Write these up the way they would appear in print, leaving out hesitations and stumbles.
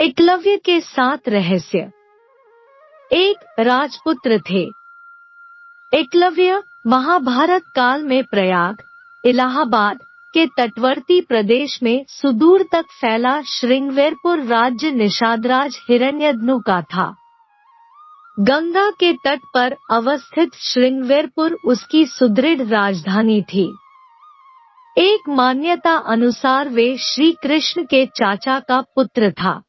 एकलव्य के 7 रहस्य। एक राजपुत्र थे। एकलव्य महाभारत काल में प्रयाग, इलाहाबाद के तटवर्ती प्रदेश में सुदूर तक फैला श्रृंगवेरपुर राज्य निषादराज हिरण्यधनु का था। गंगा के तट पर अवस्थित श्रृंगवेरपुर उसकी सुदृढ़ राजधानी थी। एक मान्यता अनुसार वे श्री कृष्ण के चाचा का पुत्र था,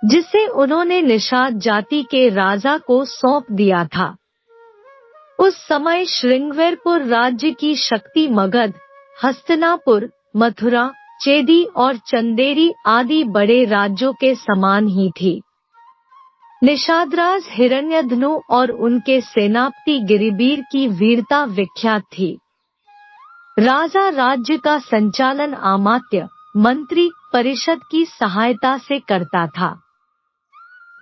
जिसे उन्होंने निषाद जाति के राजा को सौंप दिया था। उस समय श्रृंगवेरपुर राज्य की शक्ति मगध, हस्तिनापुर, मथुरा, चेदी और चंदेरी आदि बड़े राज्यों के समान ही थी। निषादराज हिरण्यधनु और उनके सेनापति गिरिबीर की वीरता विख्यात थी। राजा राज्य का संचालन अमात्य, मंत्री परिषद की सहायता से करता था।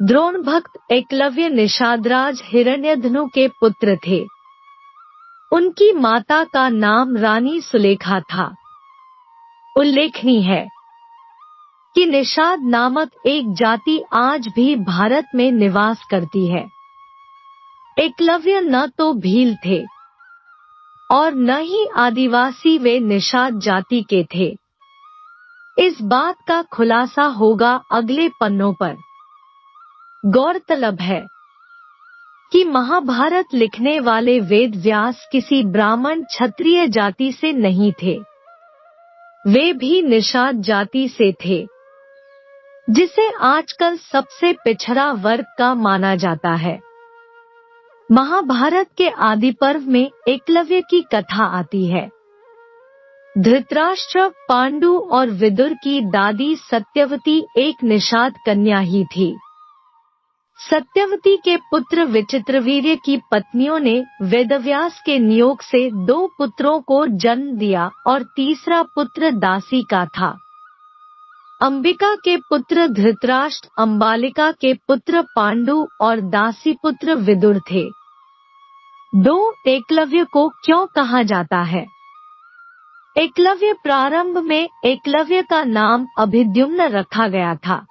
द्रोण भक्त एकलव्य निषादराज हिरण्यधनु के पुत्र थे। उनकी माता का नाम रानी सुलेखा था। उल्लेखनीय है कि निषाद नामक एक जाति आज भी भारत में निवास करती है। एकलव्य न तो भील थे और न ही आदिवासी, वे निषाद जाति के थे। इस बात का खुलासा होगा अगले पन्नों पर। गौरतलब है कि महाभारत लिखने वाले वेद व्यास किसी ब्राह्मण क्षत्रिय जाति से नहीं थे। वे भी निषाद जाति से थे, जिसे आजकल सबसे पिछड़ा वर्ग का माना जाता है। महाभारत के आदि पर्व में एकलव्य की कथा आती है। धृतराष्ट्र, पांडु और विदुर की दादी सत्यवती एक निषाद कन्या ही थी। सत्यवती के पुत्र विचित्रवीर्य की पत्नियों ने वेदव्यास के नियोग से 2 पुत्रों को जन्म दिया और तीसरा पुत्र दासी का था। अंबिका के पुत्र धृतराष्ट्र, अंबालिका के पुत्र पांडु और दासी पुत्र विदुर थे। 2 एकलव्य को क्यों कहा जाता है? एकलव्य प्रारंभ में एकलव्य का नाम अभिद्युम्न रखा गया था।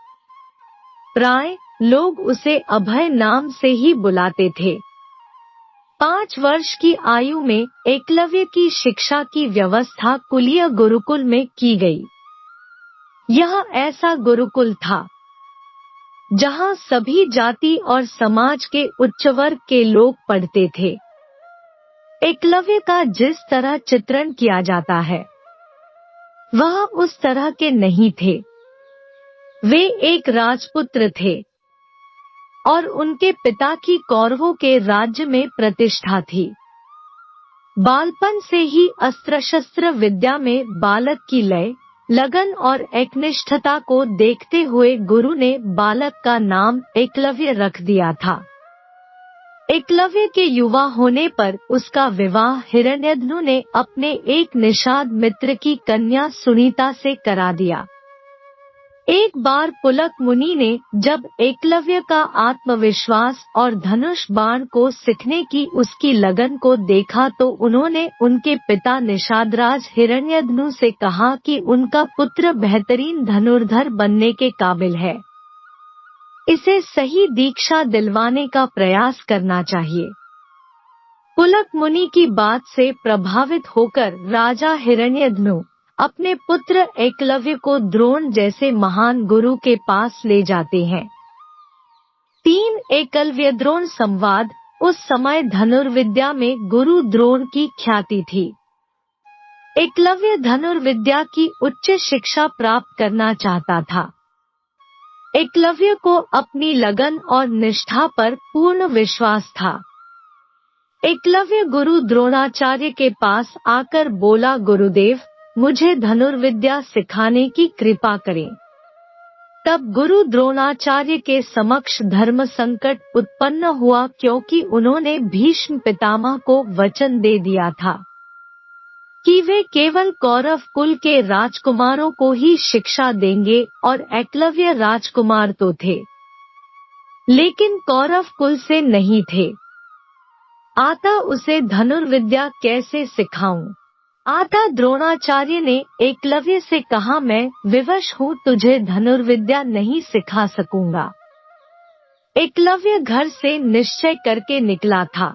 प्राय लोग उसे अभय नाम से ही बुलाते थे। 5 वर्ष की आयु में एकलव्य की शिक्षा की व्यवस्था कुलीय गुरुकुल में की गई। यह ऐसा गुरुकुल था जहां सभी जाति और समाज के उच्च वर्ग के लोग पढ़ते थे। एकलव्य का जिस तरह चित्रण किया जाता है, वह उस तरह के नहीं थे। वे एक राजपुत्र थे और उनके पिता की कौरवों के राज्य में प्रतिष्ठा थी। बालपन से ही अस्त्र शस्त्र विद्या में बालक की लय, लगन और एकनिष्ठता को देखते हुए गुरु ने बालक का नाम एकलव्य रख दिया था। एकलव्य के युवा होने पर उसका विवाह हिरण्यधनु ने अपने एक निषाद मित्र की कन्या सुनीता से करा दिया। एक बार पुलक मुनि ने जब एकलव्य का आत्मविश्वास और धनुष बाण को सीखने की उसकी लगन को देखा तो उन्होंने उनके पिता निषादराज हिरण्यधनु से कहा कि उनका पुत्र बेहतरीन धनुर्धर बनने के काबिल है। इसे सही दीक्षा दिलवाने का प्रयास करना चाहिए। पुलक मुनि की बात से प्रभावित होकर राजा हिरण्यधनु अपने पुत्र एकलव्य को द्रोण जैसे महान गुरु के पास ले जाते हैं। 3 एकलव्य द्रोण संवाद। उस समय धनुर्विद्या में गुरु द्रोण की ख्याति थी। एकलव्य धनुर्विद्या की उच्च शिक्षा प्राप्त करना चाहता था। एकलव्य को अपनी लगन और निष्ठा पर पूर्ण विश्वास था। एकलव्य गुरु द्रोणाचार्य के पास आकर बोला, गुरुदेव, मुझे धनुर्विद्या सिखाने की कृपा करें। तब गुरु द्रोणाचार्य के समक्ष धर्म संकट उत्पन्न हुआ, क्योंकि उन्होंने भीष्म पितामह को वचन दे दिया था कि वे केवल कौरव कुल के राजकुमारों को ही शिक्षा देंगे, और एकलव्य राजकुमार तो थे, लेकिन कौरव कुल से नहीं थे। आता उसे धनुर्विद्या कैसे सिखाऊं? आता द्रोणाचार्य ने एकलव्य से कहा, मैं विवश हूँ, तुझे धनुर्विद्या नहीं सिखा सकूंगा। एकलव्य घर से निश्चय करके निकला था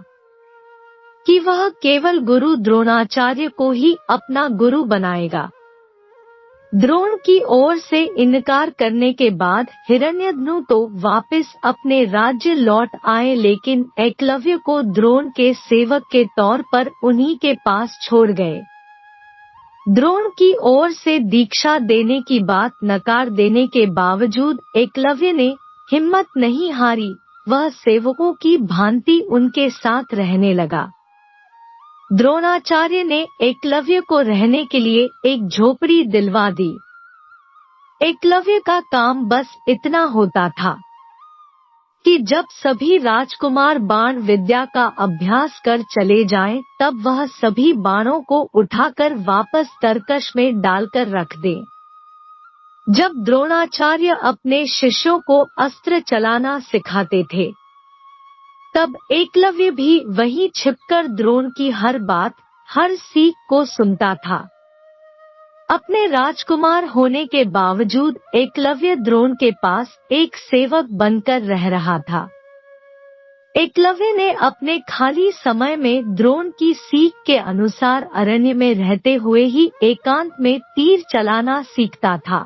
कि वह केवल गुरु द्रोणाचार्य को ही अपना गुरु बनाएगा। द्रोण की ओर से इनकार करने के बाद हिरण्यधनु तो वापस अपने राज्य लौट आए, लेकिन एकलव्य को द्रोण के सेवक के तौर पर उन्हीं के पास छोड़ गए। द्रोण की ओर से दीक्षा देने की बात नकार देने के बावजूद एकलव्य ने हिम्मत नहीं हारी, वह सेवकों की भांति उनके साथ रहने लगा। द्रोणाचार्य ने एकलव्य को रहने के लिए एक झोपड़ी दिलवा दी। एकलव्य का काम बस इतना होता था कि जब सभी राजकुमार बाण विद्या का अभ्यास कर चले जाएं, तब वह सभी बाणों को उठाकर वापस तरकश में डालकर रख दे। जब द्रोणाचार्य अपने शिष्यों को अस्त्र चलाना सिखाते थे, तब एकलव्य भी वहीं छिपकर द्रोण की हर बात, हर सीख को सुनता था। अपने राजकुमार होने के बावजूद एकलव्य द्रोण के पास एक सेवक बनकर रह रहा था। एकलव्य ने अपने खाली समय में द्रोण की सीख के अनुसार अरण्य में रहते हुए ही एकांत में तीर चलाना सीखता था।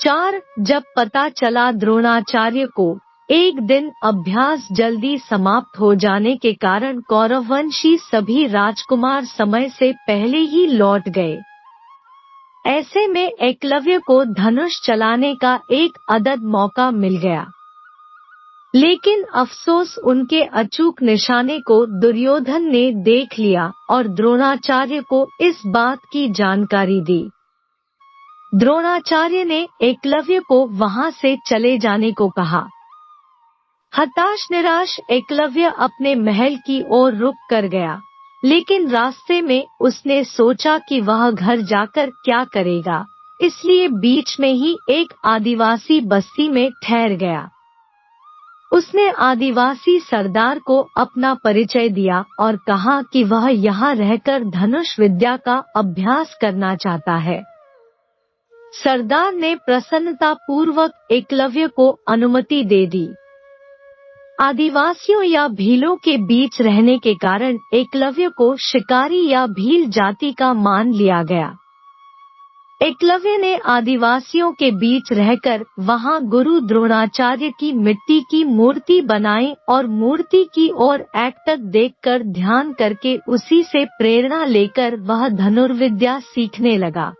4. जब पता चला द्रोणाचार्य को एक दिन अभ्यास जल्दी समाप्त हो जाने के कारण कौरववंशी सभी राजकुमार समय से पहले ही लौट गए, ऐसे में एकलव्य को धनुष चलाने का एक अदद मौका मिल गया। लेकिन अफसोस, उनके अचूक निशाने को दुर्योधन ने देख लिया और द्रोणाचार्य को इस बात की जानकारी दी। द्रोणाचार्य ने एकलव्य को वहां से चले जाने को कहा। हताश निराश एकलव्य अपने महल की ओर रुक कर गया, लेकिन रास्ते में उसने सोचा कि वह घर जाकर क्या करेगा, इसलिए बीच में ही एक आदिवासी बस्ती में ठहर गया। उसने आदिवासी सरदार को अपना परिचय दिया और कहा कि वह यहाँ रहकर धनुष विद्या का अभ्यास करना चाहता है। सरदार ने प्रसन्नता पूर्वक एकलव्य को अनुमति दे दी। आदिवासियों या भीलों के बीच रहने के कारण एकलव्य को शिकारी या भील जाति का मान लिया गया। एकलव्य ने आदिवासियों के बीच रहकर वहां गुरु द्रोणाचार्य की मिट्टी की मूर्ति बनाई और मूर्ति की ओर एकटक देखकर ध्यान करके उसी से प्रेरणा लेकर वह धनुर्विद्या सीखने लगा।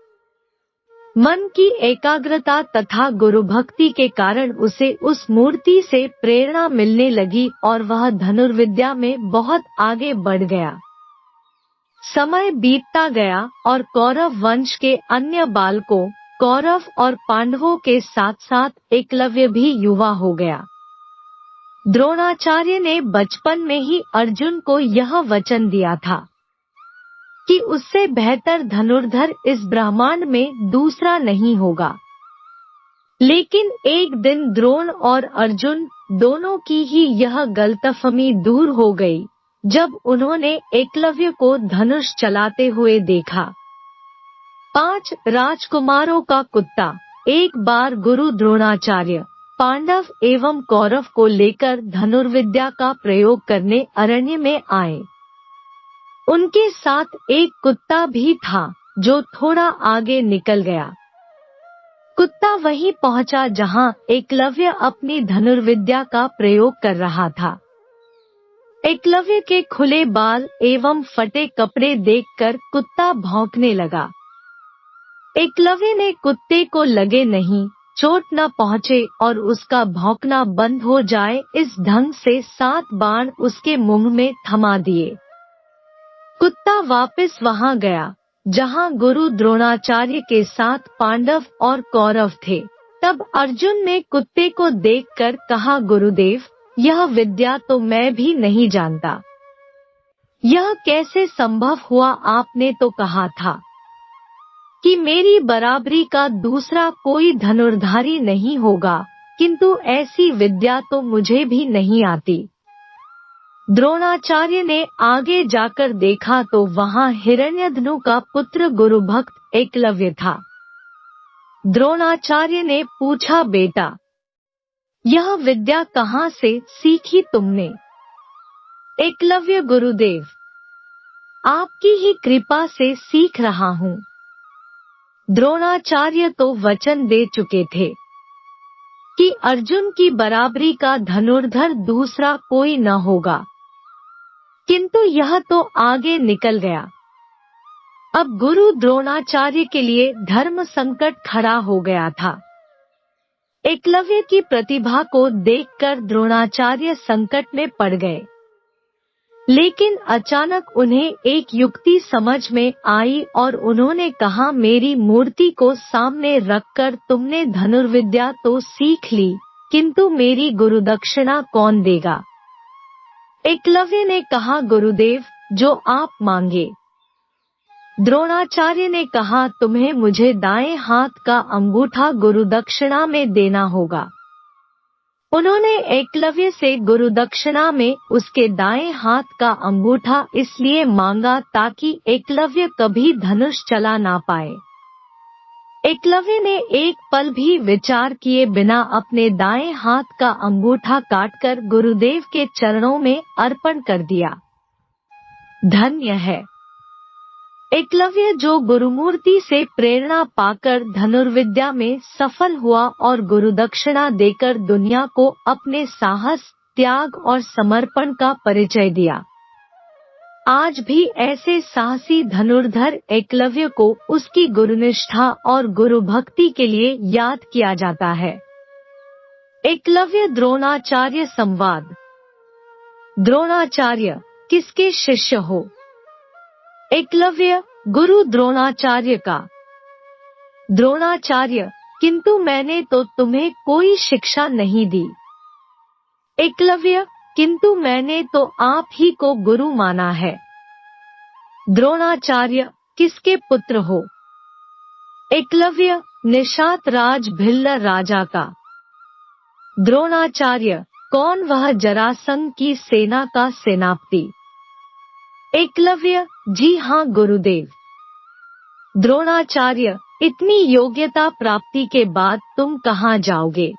मन की एकाग्रता तथा गुरु भक्ति के कारण उसे उस मूर्ति से प्रेरणा मिलने लगी और वह धनुर्विद्या में बहुत आगे बढ़ गया। समय बीतता गया और कौरव वंश के अन्य बालकों, कौरव और पांडवों के साथ साथ एकलव्य भी युवा हो गया। द्रोणाचार्य ने बचपन में ही अर्जुन को यह वचन दिया था कि उससे बेहतर धनुर्धर इस ब्रह्मांड में दूसरा नहीं होगा। लेकिन एक दिन द्रोण और अर्जुन दोनों की ही यह गलतफहमी दूर हो गई जब उन्होंने एकलव्य को धनुष चलाते हुए देखा। 5 राजकुमारों का कुत्ता एक बार गुरु द्रोणाचार्य, पांडव एवं कौरव को लेकर धनुर्विद्या का प्रयोग करने अरण्य में आए। उनके साथ एक कुत्ता भी था जो थोड़ा आगे निकल गया। कुत्ता वहीं पहुंचा जहां एकलव्य अपनी धनुर्विद्या का प्रयोग कर रहा था। एकलव्य के खुले बाल एवं फटे कपड़े देखकर कुत्ता भौंकने लगा। एकलव्य ने कुत्ते को लगे नहीं, चोट न पहुंचे और उसका भौंकना बंद हो जाए, इस ढंग से 7 बाण उसके मुंह में थमा दिए। कुत्ता वापस वहां गया जहां गुरु द्रोणाचार्य के साथ पांडव और कौरव थे। तब अर्जुन ने कुत्ते को देखकर कहा, गुरुदेव, यह विद्या तो मैं भी नहीं जानता। यह कैसे संभव हुआ? आपने तो कहा था कि मेरी बराबरी का दूसरा कोई धनुर्धारी नहीं होगा, किंतु ऐसी विद्या तो मुझे भी नहीं आती। द्रोणाचार्य ने आगे जाकर देखा तो वहां हिरण्यधनु का पुत्र गुरुभक्त एकलव्य था। द्रोणाचार्य ने पूछा, बेटा, यह विद्या कहाँ से सीखी तुमने? एकलव्य, गुरुदेव, आपकी ही कृपा से सीख रहा हूँ। द्रोणाचार्य तो वचन दे चुके थे कि अर्जुन की बराबरी का धनुर्धर दूसरा कोई न होगा, किंतु यह तो आगे निकल गया। अब गुरु द्रोणाचार्य के लिए धर्म संकट खड़ा हो गया था। एकलव्य की प्रतिभा को देखकर द्रोणाचार्य संकट में पड़ गए, लेकिन अचानक उन्हें एक युक्ति समझ में आई और उन्होंने कहा, मेरी मूर्ति को सामने रखकर तुमने धनुर्विद्या तो सीख ली, किंतु मेरी गुरुदक्षिणा कौन देगा? एकलव्य ने कहा, गुरुदेव, जो आप मांगे। द्रोणाचार्य ने कहा, तुम्हें मुझे दाएं हाथ का अंगूठा गुरुदक्षिणा में देना होगा। उन्होंने एकलव्य से गुरुदक्षिणा में उसके दाएं हाथ का अंगूठा इसलिए मांगा ताकि एकलव्य कभी धनुष चला ना पाए। एकलव्य ने एक पल भी विचार किए बिना अपने दाएं हाथ का अंगूठा काटकर गुरुदेव के चरणों में अर्पण कर दिया। धन्य है एकलव्य, जो गुरुमूर्ति से प्रेरणा पाकर धनुर्विद्या में सफल हुआ और गुरुदक्षिणा देकर दुनिया को अपने साहस, त्याग और समर्पण का परिचय दिया। आज भी ऐसे साहसी धनुर्धर एकलव्य को उसकी गुरुनिष्ठा और गुरुभक्ति के लिए याद किया जाता है। एकलव्य द्रोणाचार्य संवाद। द्रोणाचार्य, किसके शिष्य हो? एकलव्य, गुरु द्रोणाचार्य का। द्रोणाचार्य, किंतु मैंने तो तुम्हें कोई शिक्षा नहीं दी। एकलव्य, किंतु मैंने तो आप ही को गुरु माना है। द्रोणाचार्य, किसके पुत्र हो? एकलव्य, निषाद राज भिल्ल राजा का। द्रोणाचार्य, कौन वह जरासंध की सेना का सेनापति? एकलव्य, जी हाँ गुरुदेव। द्रोणाचार्य, इतनी योग्यता प्राप्ति के बाद तुम कहाँ जाओगे?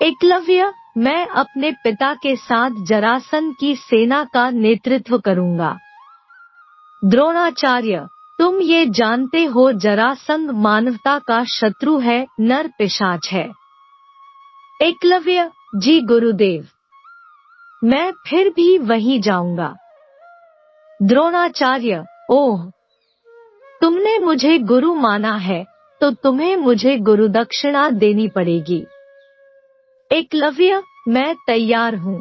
एकलव्य, मैं अपने पिता के साथ जरासंध की सेना का नेतृत्व करूंगा। द्रोणाचार्य, तुम ये जानते हो जरासंध मानवता का शत्रु है, नर पिशाच है। एकलव्य, जी गुरुदेव, मैं फिर भी वहीं जाऊंगा। द्रोणाचार्य, ओह, तुमने मुझे गुरु माना है तो तुम्हें मुझे गुरुदक्षिणा देनी पड़ेगी। एकलव्य, मैं तैयार हूँ।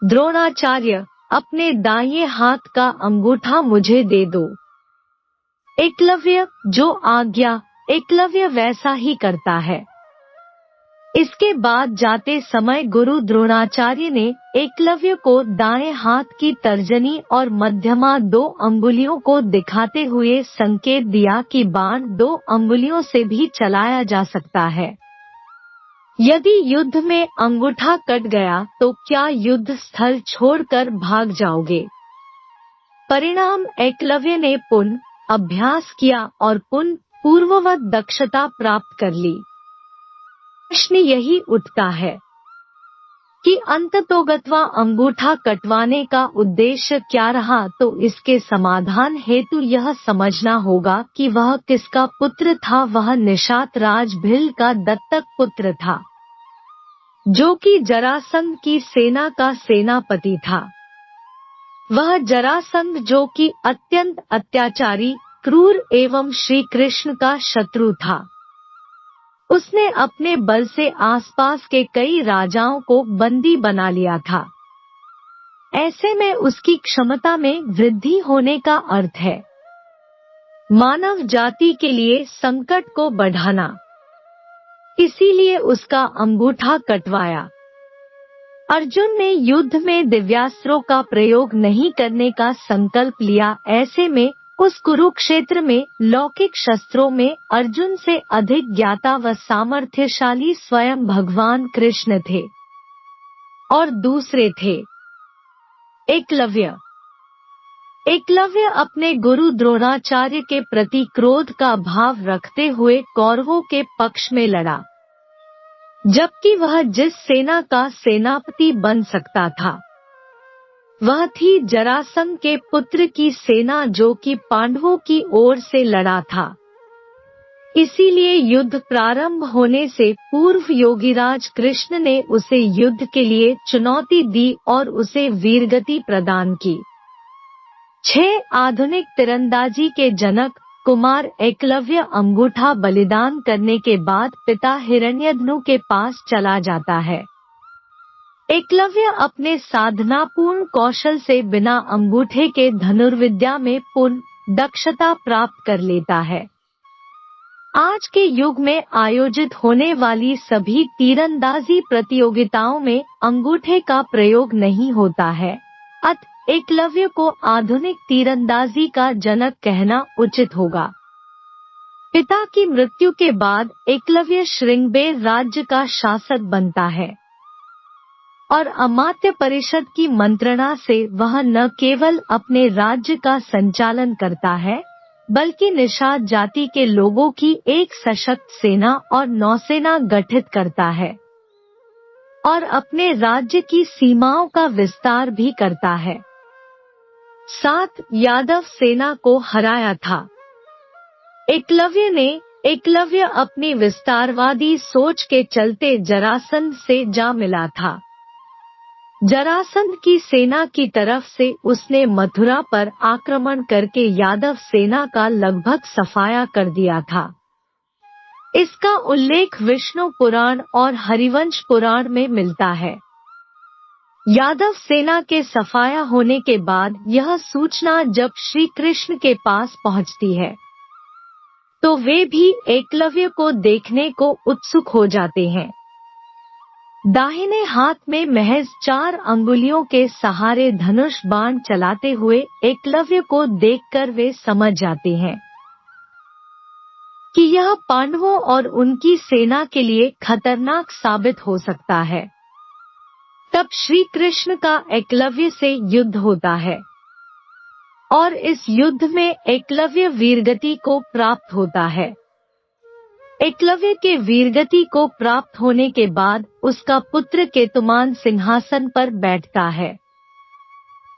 द्रोणाचार्य, अपने दाहिने हाथ का अंगूठा मुझे दे दो। एकलव्य, जो आज्ञा। एकलव्य वैसा ही करता है। इसके बाद जाते समय गुरु द्रोणाचार्य ने एकलव्य को दाएं हाथ की तर्जनी और मध्यमा 2 अंगुलियों को दिखाते हुए संकेत दिया कि बाण 2 अंगुलियों से भी चलाया जा सकता है। यदि युद्ध में अंगूठा कट गया तो क्या युद्ध स्थल छोड़कर भाग जाओगे? परिणाम, एकलव्य ने पुनः अभ्यास किया और पुनः पूर्ववत दक्षता प्राप्त कर ली। प्रश्न यही उठता है कि अंततोगत्वा अंगूठा कटवाने का उद्देश्य क्या रहा, तो इसके समाधान हेतु यह समझना होगा कि वह किसका पुत्र था। वह निषाद राज भिल्ल का दत्तक पुत्र था, जो कि जरासंध की सेना का सेनापति था। वह जरासंध जो कि अत्यंत अत्याचारी, क्रूर एवं श्री कृष्ण का शत्रु था। उसने अपने बल से आसपास के कई राजाओं को बंदी बना लिया था। ऐसे में उसकी क्षमता में वृद्धि होने का अर्थ है मानव जाति के लिए संकट को बढ़ाना। इसीलिए उसका अंगूठा कटवाया। अर्जुन ने युद्ध में दिव्यास्त्रों का प्रयोग नहीं करने का संकल्प लिया। ऐसे में उस कुरुक्षेत्र में लौकिक शस्त्रों में अर्जुन से अधिक ज्ञाता व सामर्थ्यशाली स्वयं भगवान कृष्ण थे और दूसरे थे एकलव्य अपने गुरु द्रोणाचार्य के प्रति क्रोध का भाव रखते हुए कौरवों के पक्ष में लड़ा, जबकि वह जिस सेना का सेनापति बन सकता था वह थी जरासंध के पुत्र की सेना, जो कि पांडवों की ओर से लड़ा था। इसीलिए युद्ध प्रारंभ होने से पूर्व योगीराज कृष्ण ने उसे युद्ध के लिए चुनौती दी और उसे वीरगति प्रदान की। 6 आधुनिक तीरंदाजी के जनक कुमार एकलव्य अंगूठा बलिदान करने के बाद पिता हिरण्यधनु के पास चला जाता है। एकलव्य अपने साधनापूर्ण कौशल से बिना अंगूठे के धनुर्विद्या में पूर्ण दक्षता प्राप्त कर लेता है। आज के युग में आयोजित होने वाली सभी तीरंदाजी प्रतियोगिताओं में अंगूठे का प्रयोग नहीं होता है, अतः एकलव्य को आधुनिक तीरंदाजी का जनक कहना उचित होगा। पिता की मृत्यु के बाद एकलव्य श्रृंगबेर राज्य का शासक बनता है और अमात्य परिषद की मंत्रणा से वह न केवल अपने राज्य का संचालन करता है बल्कि निषाद जाति के लोगों की एक सशक्त सेना और नौसेना गठित करता है और अपने राज्य की सीमाओं का विस्तार भी करता है। 7 यादव सेना को हराया था। एकलव्य अपनी विस्तारवादी सोच के चलते जरासंध से जा मिला था। जरासंध की सेना की तरफ से उसने मथुरा पर आक्रमण करके यादव सेना का लगभग सफाया कर दिया था। इसका उल्लेख विष्णु पुराण और हरिवंश पुराण में मिलता है। यादव सेना के सफाया होने के बाद यह सूचना जब श्री कृष्ण के पास पहुंचती है तो वे भी एकलव्य को देखने को उत्सुक हो जाते हैं। दाहिने हाथ में महज 4 अंगुलियों के सहारे धनुष बाण चलाते हुए एकलव्य को देखकर वे समझ जाते हैं कि यह पांडवों और उनकी सेना के लिए खतरनाक साबित हो सकता है। तब श्री कृष्ण का एकलव्य से युद्ध होता है और इस युद्ध में एकलव्य वीरगति को प्राप्त होता है। एकलव्य के वीरगति को प्राप्त होने के बाद उसका पुत्र केतुमान सिंहासन पर बैठता है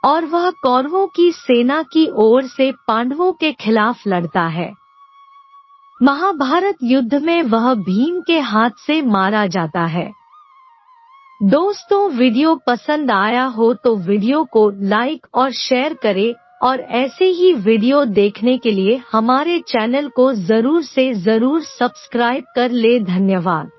और वह कौरवों की सेना की ओर से पांडवों के खिलाफ लड़ता है। महाभारत युद्ध में वह भीम के हाथ से मारा जाता है। दोस्तों, वीडियो पसंद आया हो तो वीडियो को लाइक और शेयर करें और ऐसे ही वीडियो देखने के लिए हमारे चैनल को जरूर से जरूर सब्सक्राइब कर ले। धन्यवाद।